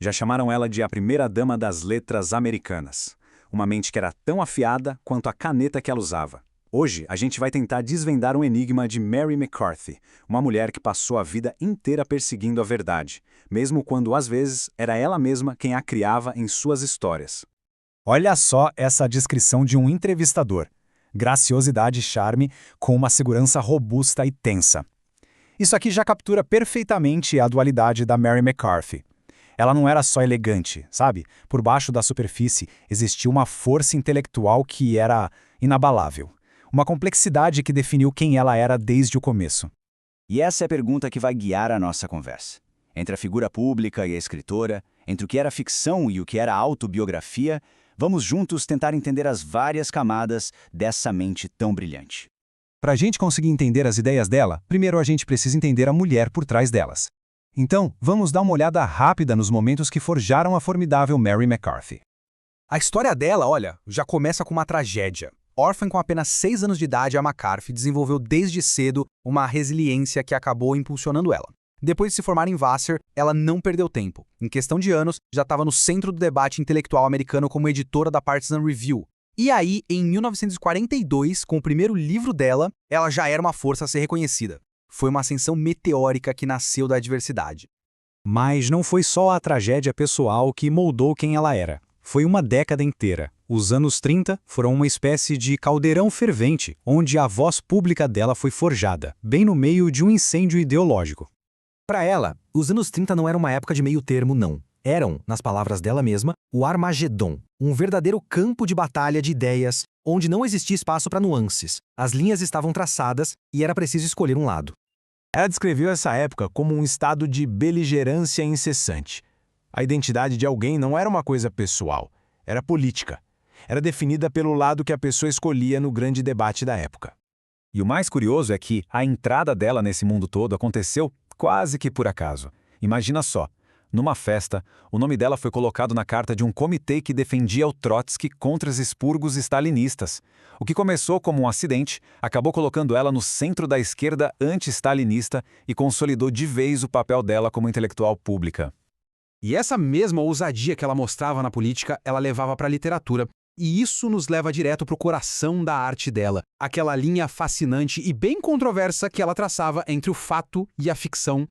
Já chamaram ela de a primeira-dama das letras americanas. Uma mente que era tão afiada quanto a caneta que ela usava. Hoje, a gente vai tentar desvendar um enigma de Mary McCarthy, uma mulher que passou a vida inteira perseguindo a verdade, mesmo quando, às vezes, era ela mesma quem a criava em suas histórias. Olha só essa descrição de um entrevistador. Graciosidade e charme com uma segurança robusta e tensa. Isso aqui já captura perfeitamente a dualidade da Mary McCarthy. Ela não era só elegante, sabe? Por baixo da superfície existia uma força intelectual que era inabalável. Uma complexidade que definiu quem ela era desde o começo. E essa é a pergunta que vai guiar a nossa conversa. Entre a figura pública e a escritora, entre o que era ficção e o que era autobiografia, vamos juntos tentar entender as várias camadas dessa mente tão brilhante. Para a gente conseguir entender as ideias dela, primeiro a gente precisa entender a mulher por trás delas. Então, vamos dar uma olhada rápida nos momentos que forjaram a formidável Mary McCarthy. A história dela, olha, já começa com uma tragédia. Órfã com apenas 6 anos de idade, a McCarthy desenvolveu desde cedo uma resiliência que acabou impulsionando ela. Depois de se formar em Vassar, ela não perdeu tempo. Em questão de anos, já estava no centro do debate intelectual americano como editora da Partisan Review. E aí, em 1942, com o primeiro livro dela, ela já era uma força a ser reconhecida. Foi uma ascensão meteórica que nasceu da adversidade. Mas não foi só a tragédia pessoal que moldou quem ela era. Foi uma década inteira. Os anos 30 foram uma espécie de caldeirão fervente, onde a voz pública dela foi forjada, bem no meio de um incêndio ideológico. Para ela, os anos 30 não eram uma época de meio termo, não. Eram, nas palavras dela mesma, o Armagedon, um verdadeiro campo de batalha de ideias, onde não existia espaço para nuances. As linhas estavam traçadas e era preciso escolher um lado. Ela descreveu essa época como um estado de beligerância incessante. A identidade de alguém não era uma coisa pessoal, era política. Era definida pelo lado que a pessoa escolhia no grande debate da época. E o mais curioso é que a entrada dela nesse mundo todo aconteceu quase que por acaso. Imagina só, numa festa, o nome dela foi colocado na carta de um comitê que defendia o Trotsky contra os expurgos stalinistas. O que começou como um acidente, acabou colocando ela no centro da esquerda anti-stalinista e consolidou de vez o papel dela como intelectual pública. E essa mesma ousadia que ela mostrava na política, ela levava para a literatura. E isso nos leva direto para o coração da arte dela, aquela linha fascinante e bem controversa que ela traçava entre o fato e a ficção.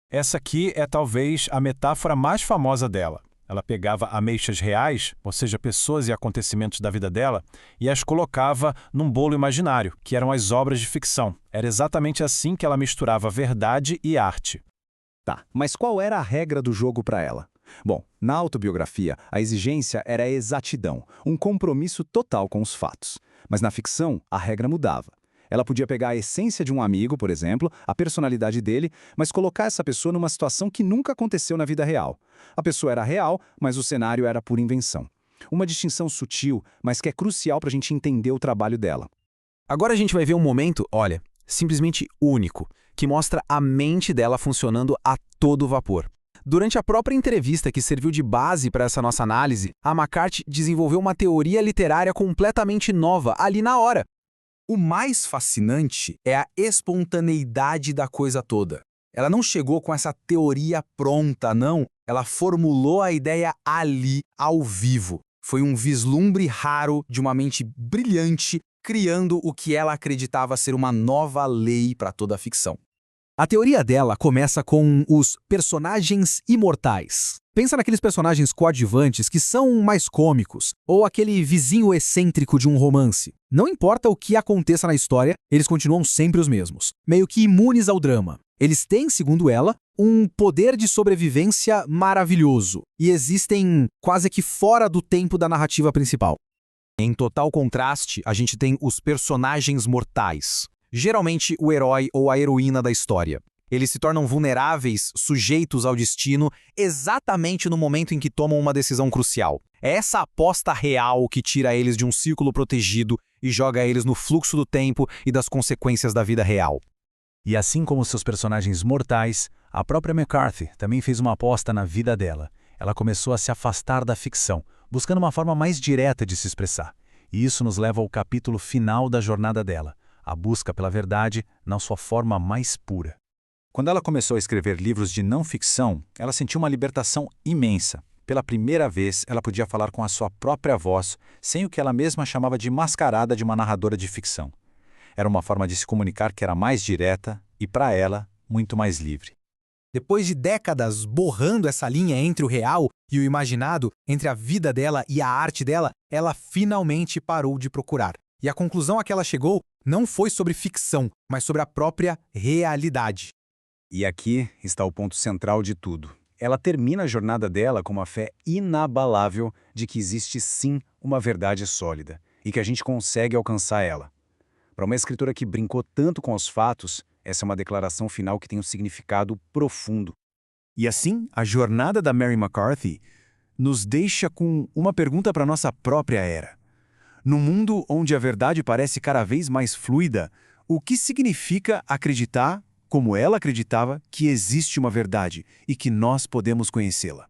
Essa aqui é talvez a metáfora mais famosa dela. Ela pegava ameixas reais, ou seja, pessoas e acontecimentos da vida dela, e as colocava num bolo imaginário, que eram as obras de ficção. Era exatamente assim que ela misturava verdade e arte. Tá, mas qual era a regra do jogo para ela? Bom, na autobiografia, a exigência era a exatidão, um compromisso total com os fatos. Mas na ficção, a regra mudava. Ela podia pegar a essência de um amigo, por exemplo, a personalidade dele, mas colocar essa pessoa numa situação que nunca aconteceu na vida real. A pessoa era real, mas o cenário era pura invenção. Uma distinção sutil, mas que é crucial para a gente entender o trabalho dela. Agora a gente vai ver um momento, olha, simplesmente único, que mostra a mente dela funcionando a todo vapor. Durante a própria entrevista que serviu de base para essa nossa análise, a McCarthy desenvolveu uma teoria literária completamente nova, ali na hora. O mais fascinante é a espontaneidade da coisa toda. Ela não chegou com essa teoria pronta, não. Ela formulou a ideia ali, ao vivo. Foi um vislumbre raro de uma mente brilhante, criando o que ela acreditava ser uma nova lei para toda a ficção. A teoria dela começa com os personagens imortais. Pensa naqueles personagens coadjuvantes que são mais cômicos, ou aquele vizinho excêntrico de um romance. Não importa o que aconteça na história, eles continuam sempre os mesmos, meio que imunes ao drama. Eles têm, segundo ela, um poder de sobrevivência maravilhoso, e existem quase que fora do tempo da narrativa principal. Em total contraste, a gente tem os personagens mortais. Geralmente o herói ou a heroína da história. Eles se tornam vulneráveis, sujeitos ao destino, exatamente no momento em que tomam uma decisão crucial. É essa aposta real que tira eles de um círculo protegido e joga eles no fluxo do tempo e das consequências da vida real. E assim como seus personagens mortais, a própria McCarthy também fez uma aposta na vida dela. Ela começou a se afastar da ficção, buscando uma forma mais direta de se expressar. E isso nos leva ao capítulo final da jornada dela, a busca pela verdade na sua forma mais pura. Quando ela começou a escrever livros de não ficção, ela sentiu uma libertação imensa. Pela primeira vez, ela podia falar com a sua própria voz, sem o que ela mesma chamava de mascarada de uma narradora de ficção. Era uma forma de se comunicar que era mais direta e, para ela, muito mais livre. Depois de décadas borrando essa linha entre o real e o imaginado, entre a vida dela e a arte dela, ela finalmente parou de procurar. E a conclusão a que ela chegou não foi sobre ficção, mas sobre a própria realidade. E aqui está o ponto central de tudo. Ela termina a jornada dela com uma fé inabalável de que existe sim uma verdade sólida e que a gente consegue alcançar ela. Para uma escritora que brincou tanto com os fatos, essa é uma declaração final que tem um significado profundo. E assim, a jornada da Mary McCarthy nos deixa com uma pergunta para a nossa própria era. No mundo onde a verdade parece cada vez mais fluida, o que significa acreditar, como ela acreditava, que existe uma verdade e que nós podemos conhecê-la?